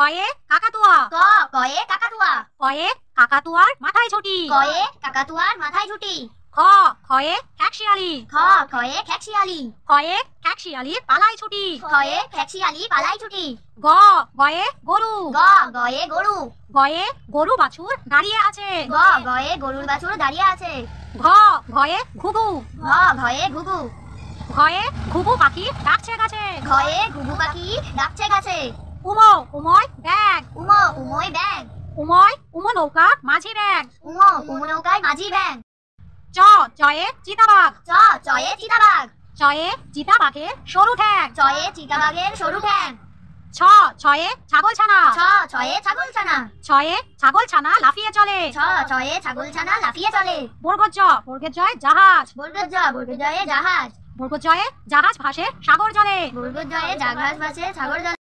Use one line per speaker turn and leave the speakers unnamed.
কয়ে কাকাতুয়া।
ক কয়ে কাকাতুয়া।
কয়ে কাকাতুয়ার মাথায় ঝুঁটি।
কয়ে কাকাতুয়ার মাথায় ঝুঁটি।
খ খয়ে খ্যাকশিয়ালি।
খ খয়ে খ্যাকশিয়ালি।
খয়ে খ্যাকশিয়ালি পালায় ছুটি।
খয়ে খ্যাকশিয়ালি পালাই ছুটি।
গ গয়ে গরু।
গ গয়ে গরু।
গয়ে গরু বাছুর দাঁড়িয়ে আছে।
গ গয়ে গরুর বাছুর দাঁড়িয়ে আছে।
ঘ ঘয়ে ঘুঘু।
ঘ ঘয়ে ঘুঘু।
ঘয়ে ঘুঘু পাখি ডাকছে গাছে।
ঘয়ে ঘুঘু পাখি ডাকছে গাছে।
উমো উময় ব্যাগ।
উমো উময় ব্যাগ।
উময় উমো নৌকা মাঝি ব্যাগ।
উমো উমো নৌকায় মাঝি ব্যাগ।
চ চয়ে চিতাবাঘ।
চ চয়ে চিতাবাঘ।
চয়ে চিতাবাঘের সরু ঠ্যাং।
চয়ে চিতাবাঘের সরু ঠ্যাং।
ছ ছয়ে ছাগল ছানা।
ছ ছয়ে ছাগল ছানা।
ছয়ে ছাগল ছানা লাফিয়ে চলে।
ছ ছয়ে ছাগল ছানা লাফিয়ে চলে।
বর্গজ বর্গের জয় জাহাজ।
বর্গজ বর্গজয়ে জাহাজ।
বর্গজয়ে জাহাজ ভাসে সাগর জলে।
বর্গজয়ে জাহাজ ভাসে সাগর জলে।